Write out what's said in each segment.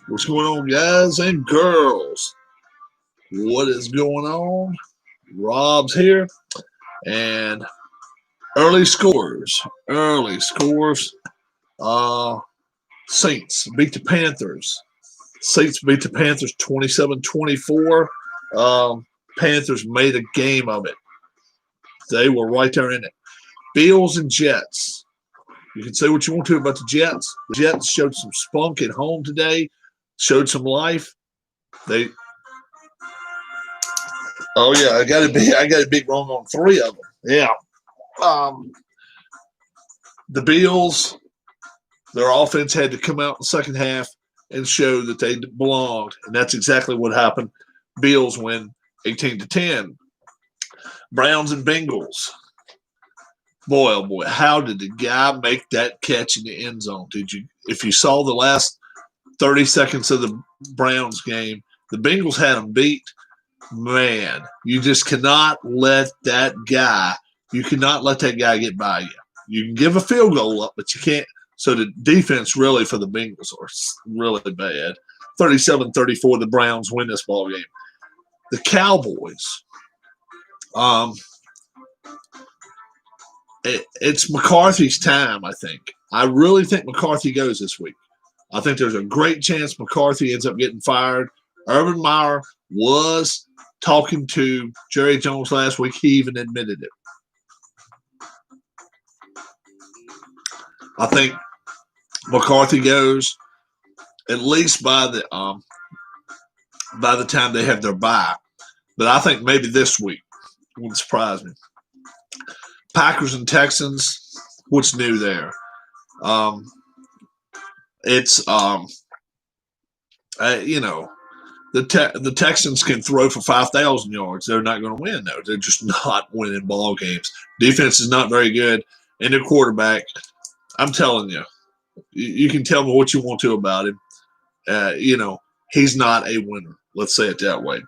What's going on, guys and girls? What is going on? Rob's here. And early scores. Saints beat the Panthers. Saints beat the Panthers 27-24. Panthers made a game of it. They were right there in it. Bills and Jets. You can say what you want to about the Jets. The Jets showed some spunk at home today, showed some life. I got a big wrong on 3 of them. Yeah. The Bills, their offense had to come out in the second half and show that they belonged, and that's exactly what happened. Bills win 18-10. Browns and Bengals. Boy, oh boy, how did the guy make that catch in the end zone? If you saw the last 30 seconds of the Browns game, the Bengals had them beat. Man, you just cannot let that guy get by you. You can give a field goal up, but you can't. So the defense really for the Bengals are really bad. 37-34, the Browns win this ball game. The Cowboys. It's McCarthy's time, I think. I really think McCarthy goes this week. I think there's a great chance McCarthy ends up getting fired. Urban Meyer was talking to Jerry Jones last week. He even admitted it. I think McCarthy goes at least by the time they have their bye. But I think maybe this week wouldn't surprise me. Packers and Texans. What's new there? The Texans can throw for 5,000 yards. They're not going to win, though. They're just not winning ball games. Defense is not very good. And their quarterback, I'm telling you, you can tell me what you want to about him. He's not a winner. Let's say it that way.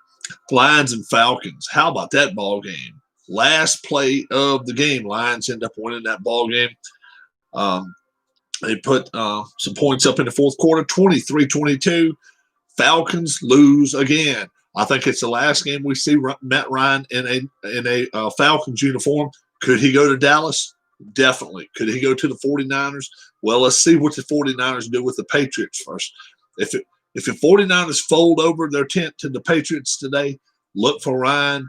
Lions and Falcons. How about that ball game? Last play of the game, Lions end up winning that ball game. They put some points up in the fourth quarter, 23-22. Falcons lose again. I think it's the last game we see Matt Ryan in a Falcons uniform. Could he go to Dallas? Definitely. Could he go to the 49ers? Well, let's see what the 49ers do with the Patriots first. If the 49ers fold over their tent to the Patriots today, look for Ryan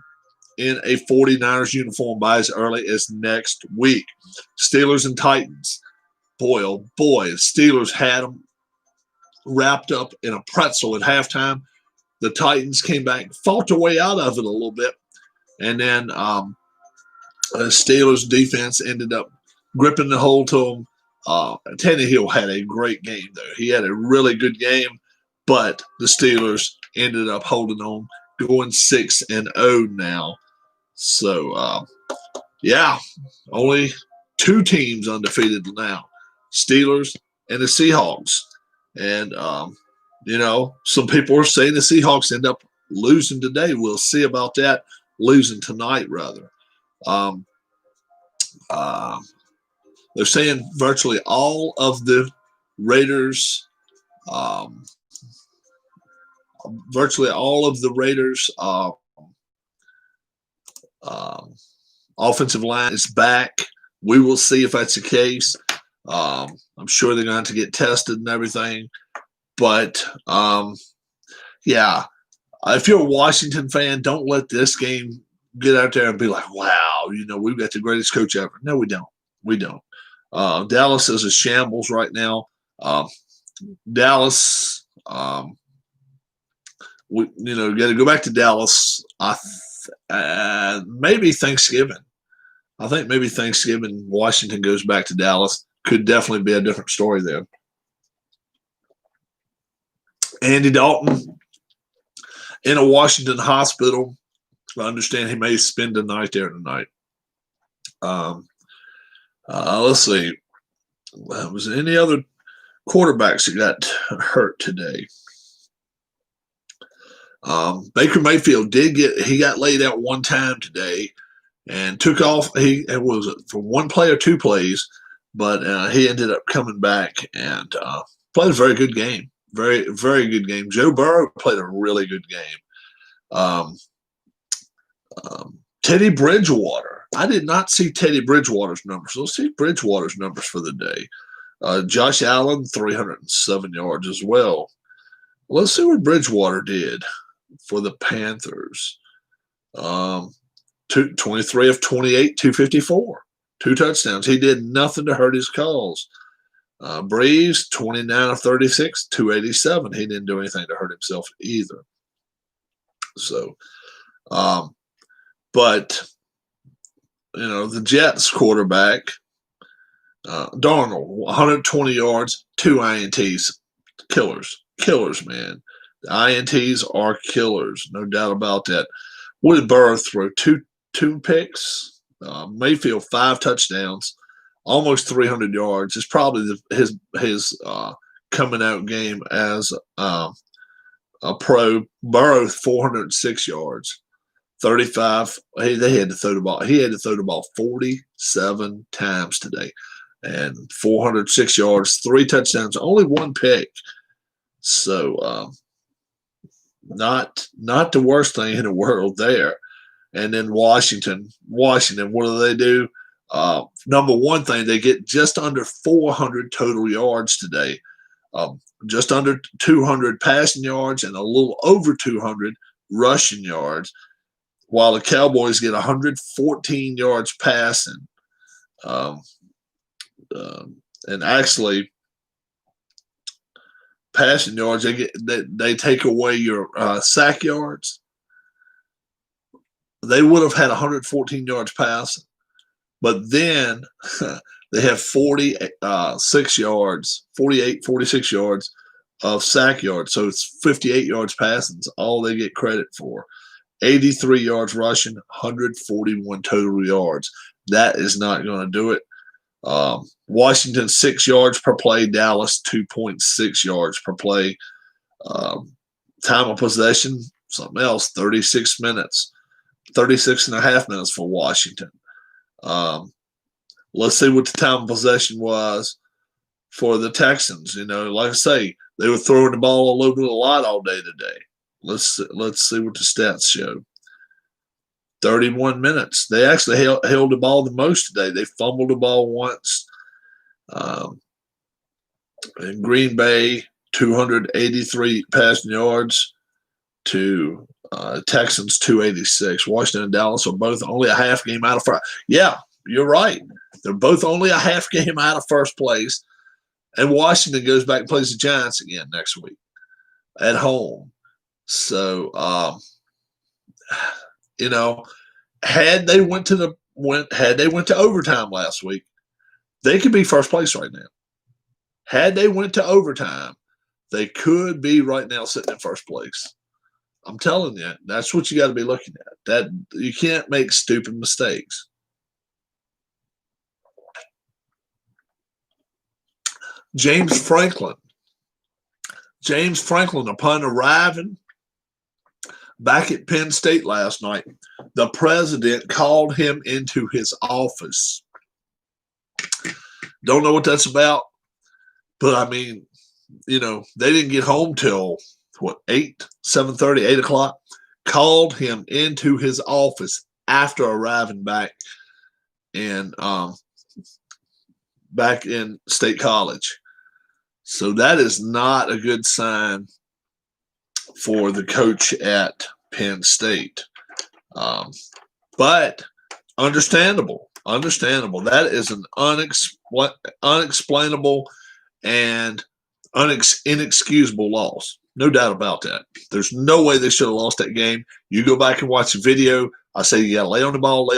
in a 49ers uniform by as early as next week. Steelers and Titans. Boy, oh boy, the Steelers had them wrapped up in a pretzel at halftime. The Titans came back, fought their way out of it a little bit, and then the Steelers defense ended up gripping the hold to them. Tannehill had a great game, though. He had a really good game, but the Steelers ended up holding on, going 6-0 now. So, only 2 teams undefeated now, Steelers and the Seahawks. And, some people are saying the Seahawks end up losing today. We'll see about that, losing tonight, rather. They're saying virtually all of the Raiders offensive line is back. We will see if that's the case. I'm sure they're going to have to get tested and everything. But, if you're a Washington fan, don't let this game get out there and be like, wow, we've got the greatest coach ever. No, we don't. We don't. Dallas is a shambles right now. Dallas, we got to go back to Dallas. Maybe Thanksgiving. I think maybe Thanksgiving, Washington goes back to Dallas. Could definitely be a different story there. Andy Dalton in a Washington hospital. I understand he may spend the night there tonight. Let's see. Was there any other quarterbacks that got hurt today? Baker Mayfield he got laid out one time today and took off. He was it for one play or 2 plays. but he ended up coming back and played a very good game. Very, very good game. Joe Burrow played a really good game. Um, Teddy Bridgewater. I did not see Teddy Bridgewater's numbers. Let's see Bridgewater's numbers for the day. Josh Allen, 307 yards as well. Let's see what Bridgewater did for the Panthers. 23 of 28, 254. 2 touchdowns. He did nothing to hurt his cause. Breeze, 29 of 36, 287. He didn't do anything to hurt himself either. So, but, the Jets quarterback, Darnold, 120 yards, 2 INTs. Killers, man. The INTs are killers, no doubt about that. What did Burrow throw? Two picks. Mayfield, 5 touchdowns, almost 300 yards. It's probably his coming out game as a pro. Burrow, 406 yards, 35. They had to throw the ball. He had to throw the ball 47 times today, and 406 yards, 3 touchdowns, only 1 pick. So not the worst thing in the world there. And then Washington, what do? Number one thing, they get just under 400 total yards today, just under 200 passing yards and a little over 200 rushing yards, while the Cowboys get 114 yards passing. And actually, passing yards, they take away your sack yards. They would have had 114 yards passing, but then they have 46 yards of sack yards. So it's 58 yards passing. It's all they get credit for. 83 yards rushing, 141 total yards. That is not going to do it. Washington, 6 yards per play. Dallas, 2.6 yards per play. Time of possession, something else, 36 minutes. 36 and a half minutes for Washington. Let's see what the time of possession was for the Texans. Like I say, they were throwing the ball all over the lot all day today. Let's see what the stats show. 31 minutes. They actually held the ball the most today. They fumbled the ball once. In Green Bay, 283 passing yards to Texans, 286. Washington and Dallas are both only a half game out of first. Yeah, you're right. They're both only a half game out of first place. And Washington goes back and plays the Giants again next week at home. So, had they went to overtime last week, they could be first place right now. Had they went to overtime, they could be right now sitting in first place. I'm telling you, that's what you got to be looking at. That you can't make stupid mistakes. James Franklin, upon arriving back at Penn State last night, the president called him into his office. Don't know what that's about, but I mean, they didn't get home till 7:30, 8 o'clock. Called him into his office after arriving back in State College. So that is not a good sign for the coach at Penn State. But understandable. That is an unexplainable and inexcusable loss. No doubt about that. There's no way they should have lost that game. You go back and watch the video. I say you got to lay on the ball. They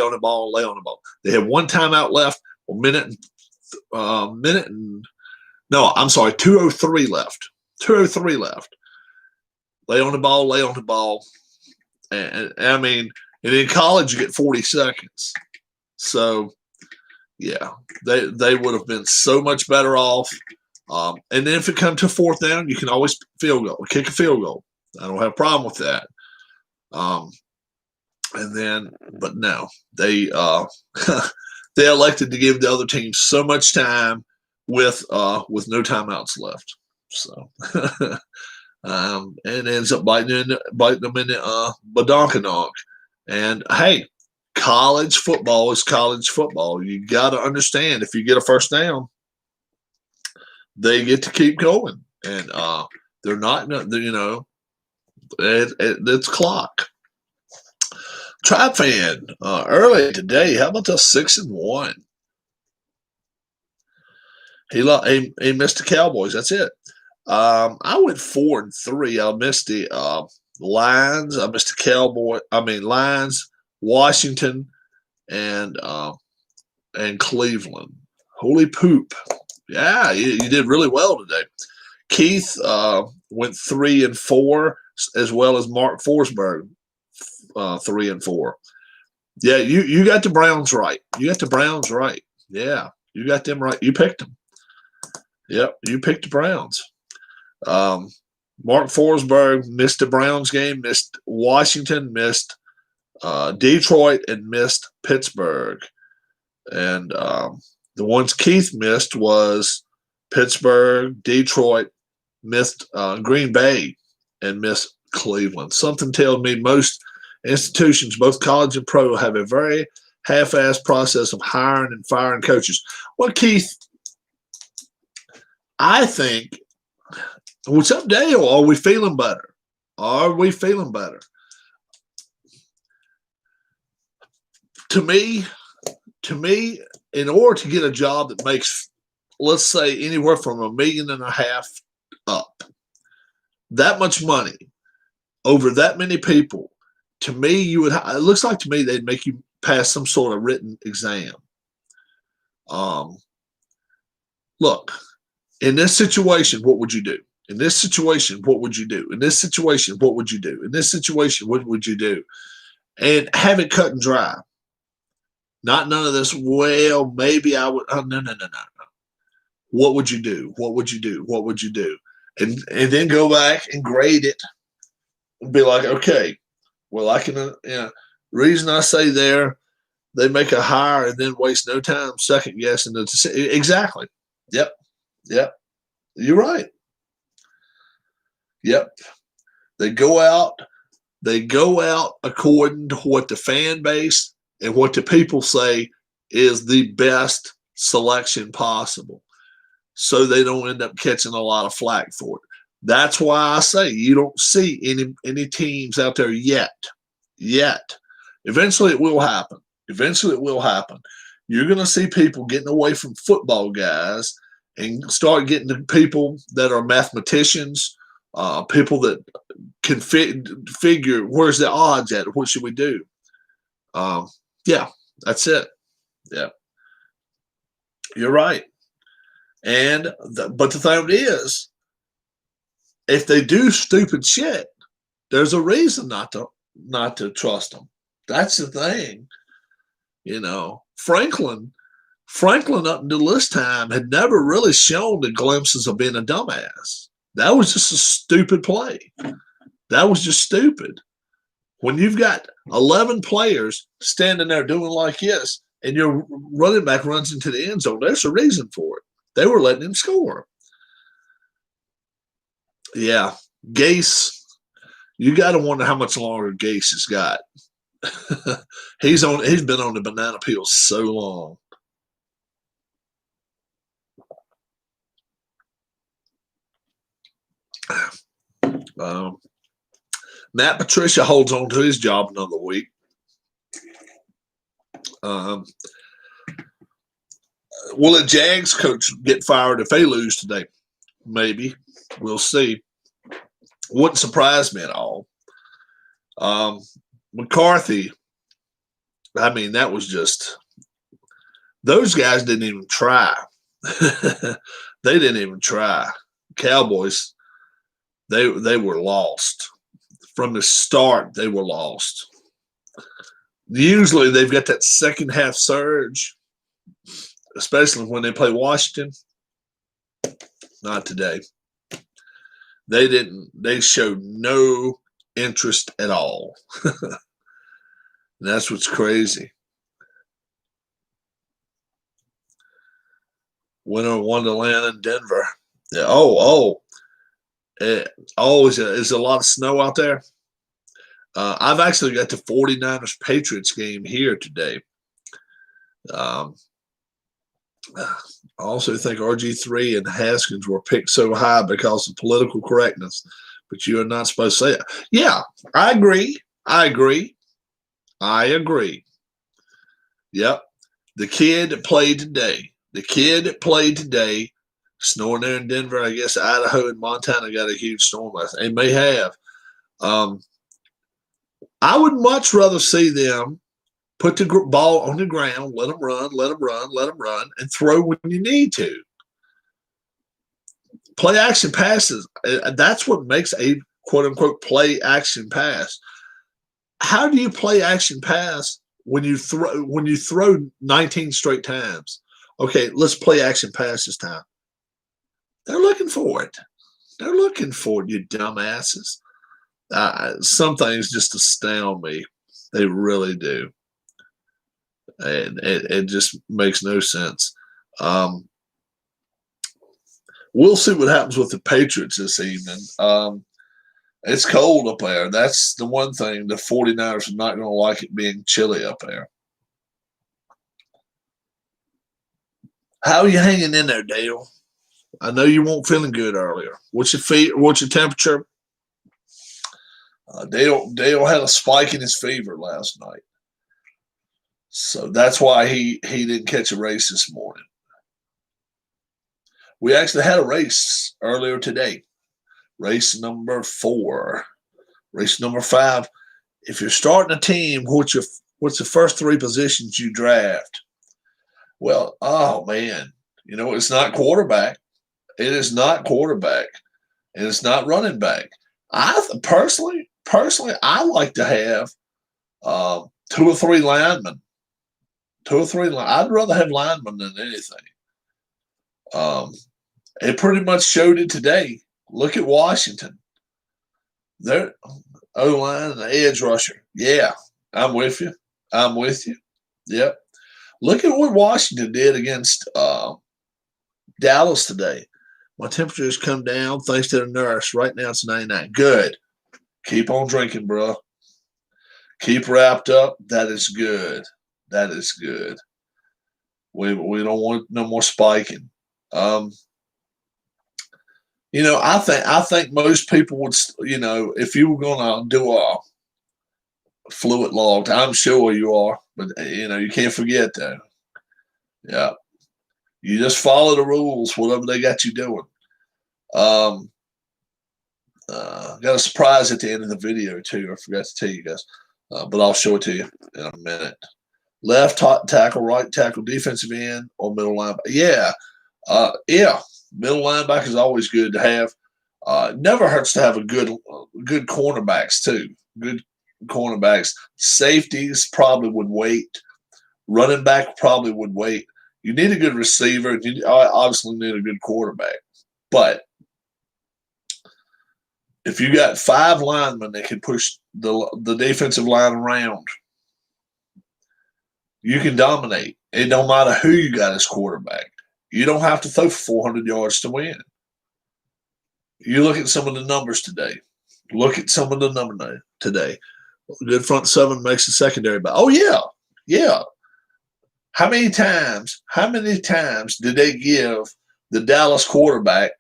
had 1 timeout left. 2:03 left. 2:03 left. Lay on the ball. And I mean, and in college you get 40 seconds. So, yeah, they would have been so much better off. And then if it comes to 4th down, you can always kick a field goal. I don't have a problem with that. But no, they they elected to give the other team so much time with no timeouts left. So and ends up biting them in the badonkadonk. And hey, college football is college football. You got to understand, if you get a first down, they get to keep going, and they're not, it's clock. Tribe fan, early today, how about the 6-1? He missed the Cowboys. That's it. I went 4-3. I missed the Lions. I missed the Lions, Washington, and Cleveland. Holy poop! Yeah, you did really well today. Keith went 3-4, as well as Mark Forsberg, 3-4. Yeah, you got the Browns right. You got the Browns right. Yeah, you got them right. You picked them. Yep, you picked the Browns. Mark Forsberg missed the Browns game, missed Washington, missed Detroit, and missed Pittsburgh. And the ones Keith missed was Pittsburgh, Detroit, missed Green Bay, and missed Cleveland. Something tells me most institutions, both college and pro, have a very half-assed process of hiring and firing coaches. Well, Keith, I think, what's up, Dale? Are we feeling better? Are we feeling better? To me, in order to get a job that makes, let's say, anywhere from $1.5 million up, that much money over that many people, to me, it looks like to me they'd make you pass some sort of written exam. Look, in this situation, what would you do? In this situation, what would you do? In this situation, what would you do? In this situation, what would you do? And have it cut and dry. Not none of this, well, maybe I would. Oh, no. What would you do? What would you do? What would you do? And then go back and grade it and be like, okay, well, I can, reason I say they make a hire and then waste no time second guessing the decision. Exactly. Yep. You're right. Yep. They go out according to what the fan base and what the people say is the best selection possible, so they don't end up catching a lot of flack for it. That's why I say you don't see any teams out there yet. Eventually it will happen. You're going to see people getting away from football guys and start getting to people that are mathematicians, people that can figure where's the odds at, what should we do. Yeah, that's it. Yeah, you're right. But the thing is, if they do stupid shit, there's a reason not to trust them. That's the thing. Franklin up until this time had never really shown the glimpses of being a dumbass. That was just a stupid play. That was just stupid. When you've got 11 players standing there doing like this, and your running back runs into the end zone, there's a reason for it. They were letting him score. Yeah, Gase, you got to wonder how much longer Gase has got. He's been on the banana peel so long. Matt Patricia holds on to his job another week. Will the Jags coach get fired if they lose today? Maybe. We'll see. Wouldn't surprise me at all. McCarthy, that was just – those guys didn't even try. They didn't even try. Cowboys, they were lost. From the start, they were lost. Usually they've got that second half surge, especially when they play Washington. Not today. They didn't. They showed no interest at all. That's what's crazy. Winter Wonderland in Denver. Yeah. Is a lot of snow out there? I've actually got the 49ers Patriots game here today. I also think RG3 and Haskins were picked so high because of political correctness, but you are not supposed to say it. Yeah, I agree. Yep. The kid that played today, snowing there in Denver. I guess Idaho and Montana got a huge storm last night. They may have. I would much rather see them put the ball on the ground, let them run, and throw when you need to. Play action passes. That's what makes a quote unquote play action pass. How do you play action pass when you throw 19 straight times? Okay, let's play action pass this time. They're looking for it. You dumbasses. Some things just astound me. They really do. And it just makes no sense. We'll see what happens with the Patriots this evening. It's cold up there. That's the one thing. The 49ers are not going to like it being chilly up there. How are you hanging in there, Dale? I know you weren't feeling good earlier. What's your temperature? Dale had a spike in his fever last night. So that's why he didn't catch a race this morning. We actually had a race earlier today. Race number 4. Race number 5. If you're starting a team, what's the first 3 positions you draft? Well, oh man, it's not quarterback. It is not quarterback, and it's not running back. I personally, I like to have 2 or 3 linemen. I'd rather have linemen than anything. It pretty much showed it today. Look at Washington. Their O-line and the edge rusher. Yeah, I'm with you. Yep. Look at what Washington did against Dallas today. My temperature has come down thanks to the nurse. Right now it's 99. Good. Keep on drinking, bro. Keep wrapped up. That is good. We don't want no more spiking. I think most people would, if you were going to do a fluid log, I'm sure you are, but you can't forget though. Yeah. You just follow the rules, whatever they got you doing. Got a surprise at the end of the video too. I forgot to tell you guys, but I'll show it to you in a minute. Left tackle, right tackle, defensive end, or middle linebacker. Yeah. Middle linebacker is always good to have. Never hurts to have a good cornerbacks too. Good cornerbacks. Safeties probably would wait. Running back probably would wait. You need a good receiver. You obviously need a good quarterback. But if you got 5 linemen that can push the defensive line around, you can dominate. It don't matter who you got as quarterback. You don't have to throw for 400 yards to win. You look at some of the numbers today. Good front 7 makes the secondary. But yeah. How many times did they give the Dallas quarterback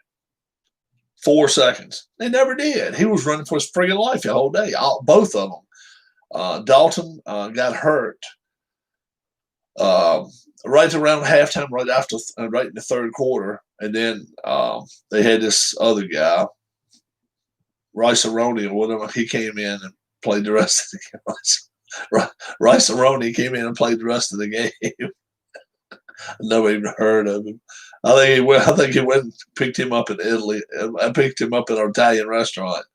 4 seconds? They never did. He was running for his friggin' life the whole day. Both of them. Dalton got hurt right around halftime, right in the third quarter, and then they had this other guy, Rice-A-Roni or whatever. He came in and played the rest of the game. Rice-A-Roni came in and played the rest of the game. Never even heard of him. I think he went and picked him up in Italy. I picked him up at an Italian restaurant.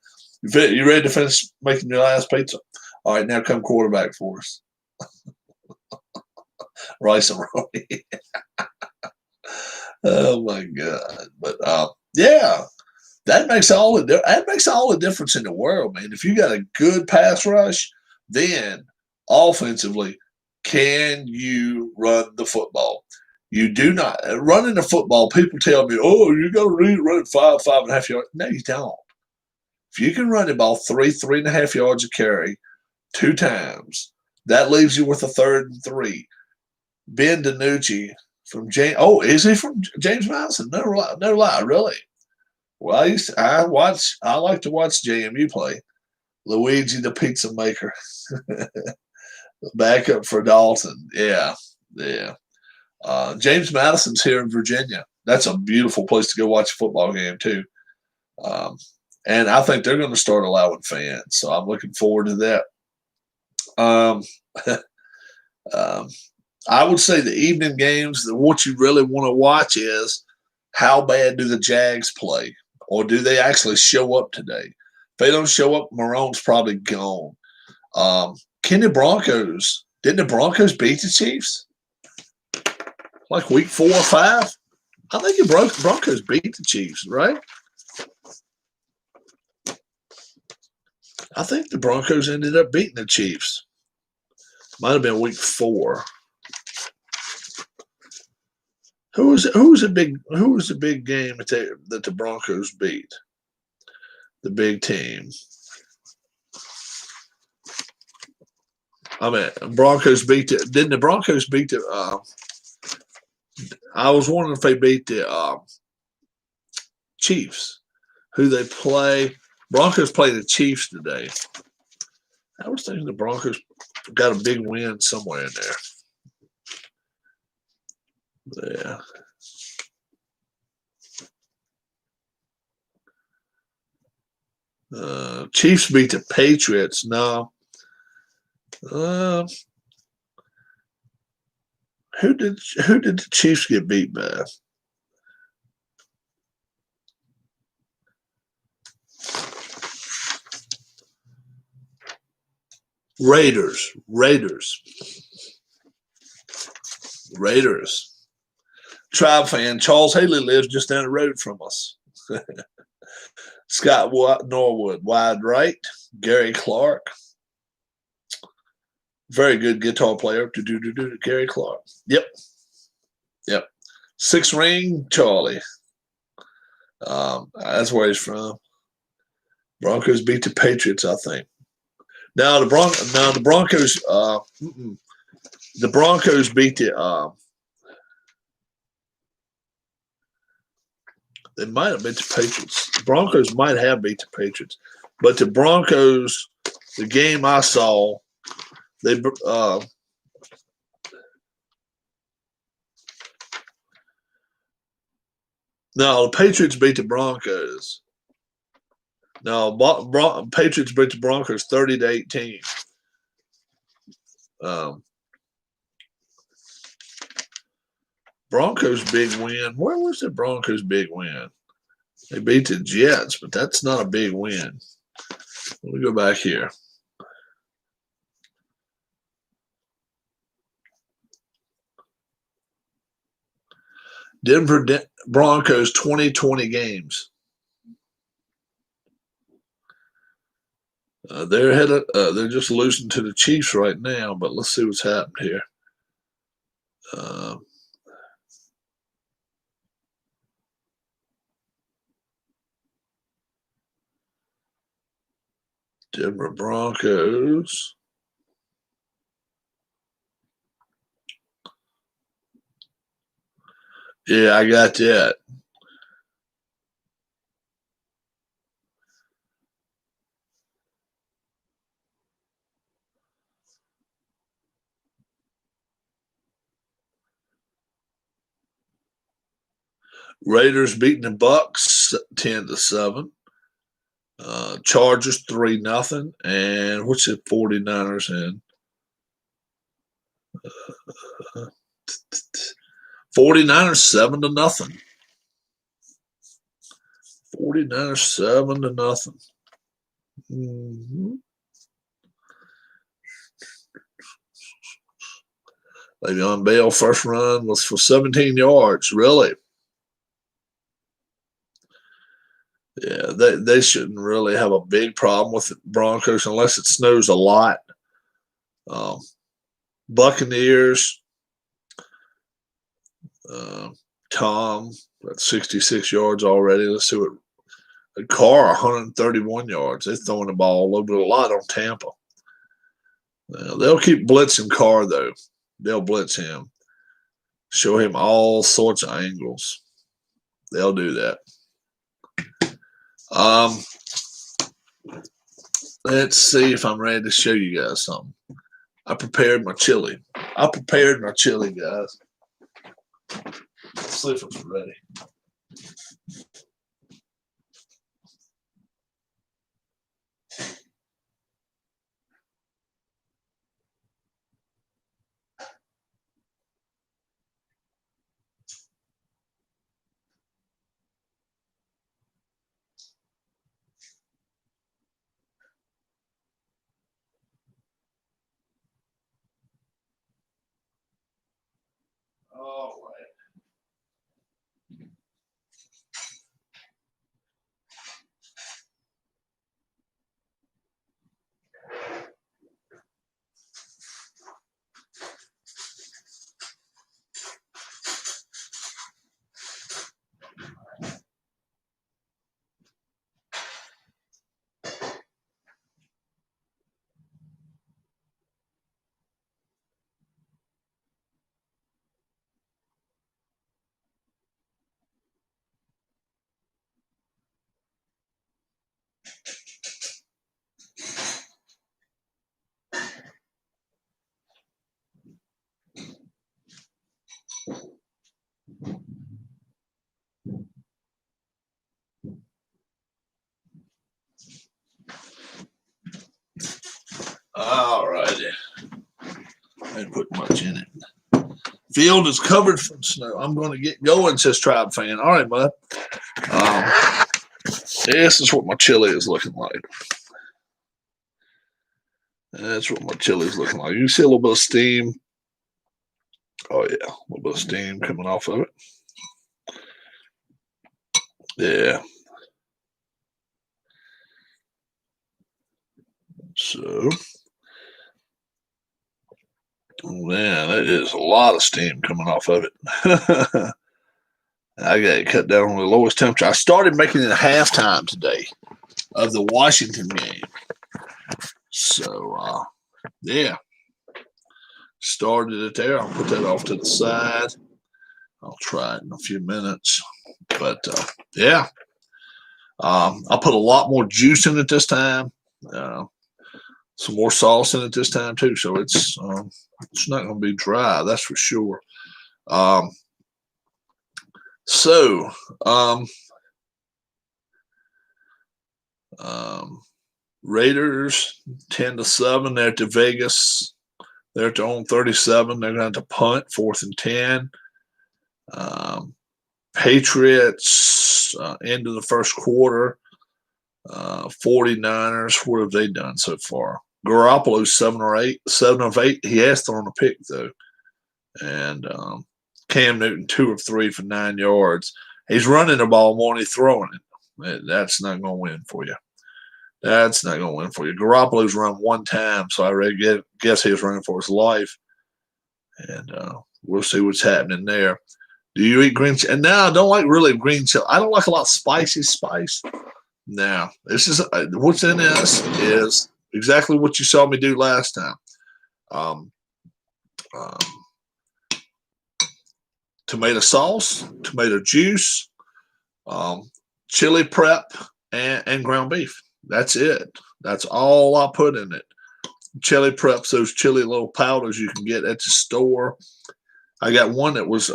You ready to finish making your last pizza? All right, now come quarterback for us. Rice-A-Roni. Oh my God! But yeah, that makes all the difference in the world, man. If you got a good pass rush, then offensively, can you run the football? You do not running the football. People tell me, "Oh, you got to run it 5.5 yards." No, you don't. If you can run the ball 3.5 yards a carry 2 times, that leaves you with a 3rd and 3. Ben DiNucci from James. Oh, is he from James Madison? No lie, really. Well, I like to watch JMU play. Luigi the Pizza Maker, backup for Dalton. Yeah. James Madison's here in Virginia. That's a beautiful place to go watch a football game too. And I think they're going to start allowing fans, so I'm looking forward to that. I would say the evening games, what you really want to watch is how bad do the Jags play, or do they actually show up today? If they don't show up, Marone's probably gone. Didn't the Broncos beat the Chiefs? Like week 4 or 5? I think the Broncos beat the Chiefs, right? I think the Broncos ended up beating the Chiefs. Might have been week 4. Who was the big game that the Broncos beat? The big team. I mean, Broncos beat it. Didn't the Broncos beat the? I was wondering if they beat the Chiefs. Who they play? Broncos play the Chiefs today. I was thinking the Broncos got a big win somewhere in there. Yeah. Chiefs beat the Patriots. No. Who did the Chiefs get beat by? Raiders. Tribe fan. Charles Haley lives just down the road from us. Scott Norwood, wide right. Gary Clark. Very good guitar player. Gary Clark. Yep. 6 ring Charlie. That's where he's from. Broncos beat the Patriots, I think. Now the Broncos. The Broncos beat the. They might have beat the Patriots. The Broncos might have beat the Patriots, but the Broncos, the game I saw, they no, the Patriots beat the Broncos. No, Patriots beat the Broncos 30-18. Broncos big win. Where was the Broncos big win? They beat the Jets, but that's not a big win. Let me go back here. Denver Broncos 2020 games. They're just losing to the Chiefs right now, but let's see what's happened here. Denver Broncos. Yeah, I got that. Raiders beating the Bucks 10-7. Chargers 3-0. And what's it? 49ers in. 49ers 7-0. 49ers 7-0. Le'Veon Bell first run was for 17 yards. Really? Yeah, they shouldn't really have a big problem with the Broncos unless it snows a lot. Buccaneers, Tom, that's 66 yards already. Let's see what Carr, 131 yards. They're throwing the ball a little bit a lot on Tampa. They'll keep blitzing Carr, though. They'll blitz him. Show him all sorts of angles. They'll do that. Let's see if I'm ready to show you guys something. I prepared my chili. Guys. Let's see if it's ready. All right. All righty. I didn't put much in it. Field is covered from snow. I'm going to get going, says Tribe Fan. All right, bud. This is what my chili is looking like. That's what my chili is looking like. You can see a little bit of steam. Oh, yeah. A little bit of steam coming off of it. Yeah. So, man, that is a lot of steam coming off of it. I got it cut down on the lowest temperature. I started making it a halftime today of the Washington game. So, yeah. Started it there. I'll put that off to the side. I'll try it in a few minutes. But, yeah. I'll put a lot more juice in it this time. Some more sauce in it this time, too. So it's not going to be dry. That's for sure. Raiders 10-7. They're to Vegas. They're at their own 37. They're going to have to punt 4th and 10. Patriots into the first quarter. 49ers. What have they done so far? Garoppolo's 7 of 8. He has thrown a pick though, and Cam Newton 2 of 3 for 9 yards. He's running the ball more than he's throwing it. That's not going to win for you. That's not going to win for you. Garoppolo's run one time, so I really guess he was running for his life. And we'll see what's happening there. Do you eat green chili? And now I don't like really green chili. I don't like a lot of spicy spice. Now, this is what's in this is exactly what you saw me do last time. Tomato sauce, tomato juice, chili prep, and ground beef. That's it. That's all I put in it. Chili preps, those chili little powders you can get at the store. I got one that was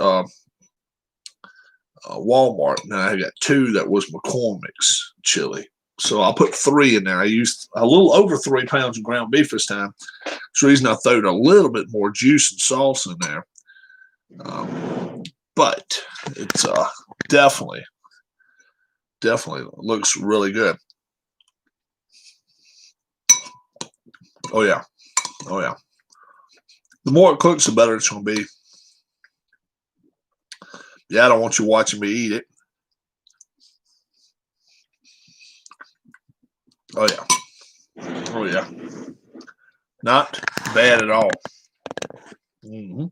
Walmart, and I got 2 that was McCormick's chili. So I put 3 in there. I used a little over 3 pounds of ground beef this time. That's the reason I throwed a little bit more juice and sauce in there. But it's definitely looks really good. Oh, yeah. The more it cooks, the better it's going to be. Yeah, I don't want you watching me eat it. Oh, yeah. Not bad at all. Mm-hmm.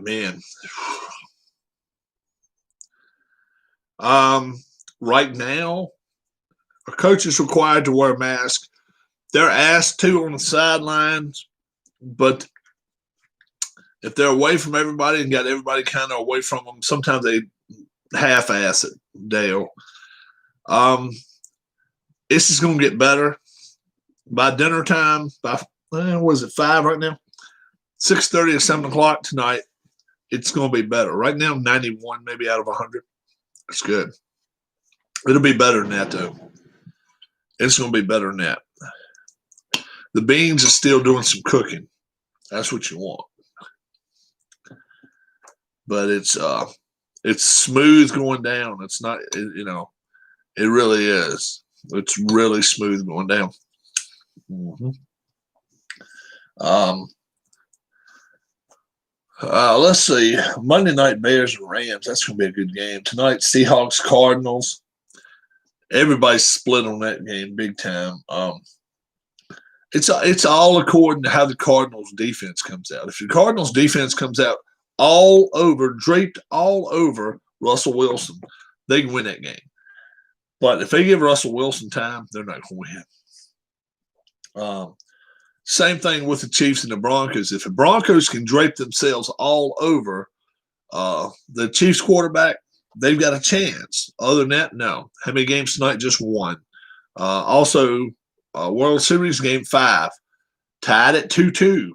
Man. Right now, a coach is required to wear a mask. They're asked to on the sidelines, but if they're away from everybody and got everybody kind of away from them, sometimes they half-ass it, Dale. This is going to get better. By dinner time, what is it, 5 right now? 6:30 or 7 o'clock tonight, it's going to be better. Right now, 91 maybe out of 100. That's good. It'll be better than that, though. It's going to be better than that. The beans are still doing some cooking. That's what you want. But it's smooth going down. It's not, it really is. It's really smooth going down. Mm-hmm. Let's see. Monday night Bears and Rams. That's going to be a good game. Tonight, Seahawks, Cardinals. Everybody's split on that game big time. It's all according to how the Cardinals defense comes out. If the Cardinals defense comes out draped all over Russell Wilson, they can win that game. But if they give Russell Wilson time, they're not going to win. Same thing with the Chiefs and the Broncos. If the Broncos can drape themselves all over the Chiefs quarterback, they've got a chance. Other than that, no. How many games tonight? Just one. Also, World Series Game 5, tied at 2-2.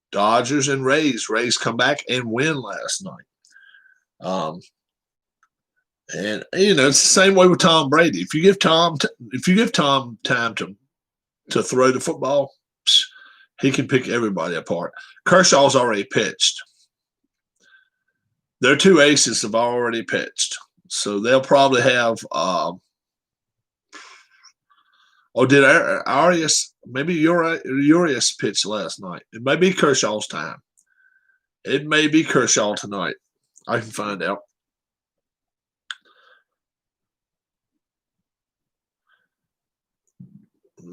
Dodgers and Rays. Rays come back and win last night. And it's the same way with Tom Brady. If you give Tom time to throw the football, he can pick everybody apart. Kershaw's already pitched. Their two aces have already pitched. So they'll probably have did Arias, maybe Urias pitched last night. It may be Kershaw's time. It may be Kershaw tonight. I can find out.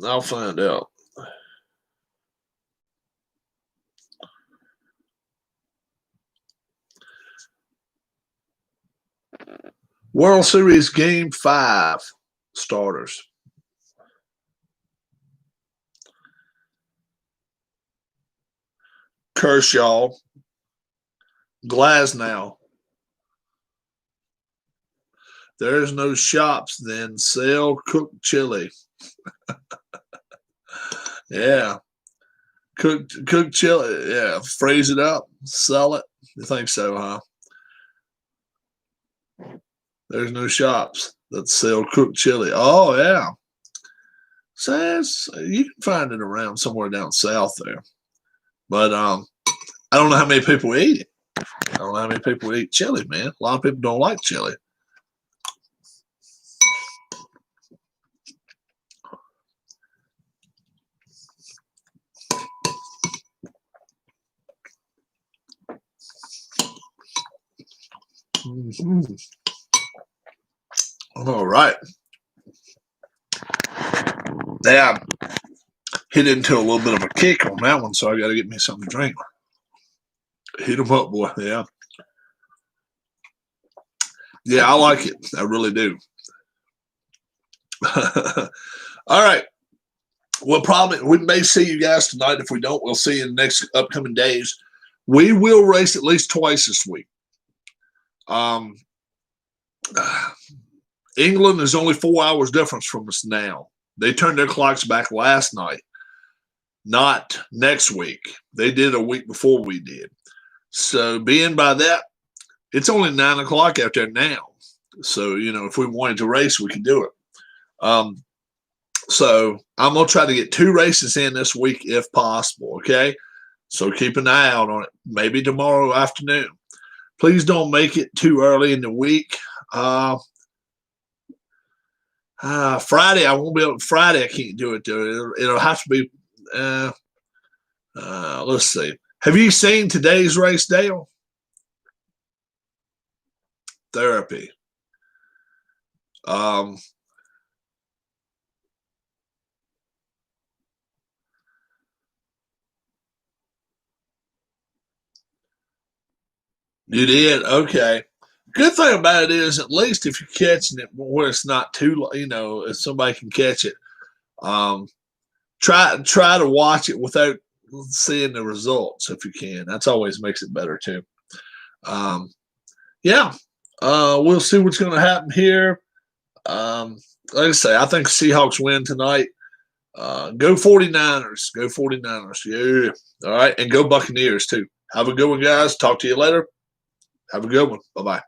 I'll find out. World Series Game 5 starters. Kershaw, Glasnow. There's no shops, then sell cooked chili. Yeah. Cooked chili. Yeah. Freeze it up, sell it. You think so, huh? There's no shops that sell cooked chili. Oh, yeah. Says you can find it around somewhere down south there. But I don't know how many people eat it. I don't know how many people eat chili, man. A lot of people don't like chili. Mm-hmm. All right. Yeah, hit into a little bit of a kick on that one, so I got to get me something to drink. Hit them up, boy. Yeah. Yeah, I like it. I really do. All right. We may see you guys tonight. If we don't, we'll see you in the next upcoming days. We will race at least twice this week. England is only 4 hours difference from us now. They turned their clocks back last night, not next week. They did a week before we did. So being by that, it's only 9 o'clock out there now. So, if we wanted to race, we could do it. So I'm going to try to get 2 races in this week if possible, okay? So keep an eye out on it. Maybe tomorrow afternoon. Please don't make it too early in the week. Friday, I won't be able. Friday, I can't do it. It'll have to be. Let's see. Have you seen today's race, Dale? Therapy. You did? Okay. Good thing about it is, at least if you're catching it where it's not too, if somebody can catch it, um, try to watch it without seeing the results if you can. That's always makes it better too. Um, yeah, we'll see what's going to happen here. Like I say, I think Seahawks win tonight. Go 49ers. Go 49ers. Yeah. All right. And go Buccaneers too. Have a good one, guys. Talk to you later. Have a good one. Bye-bye.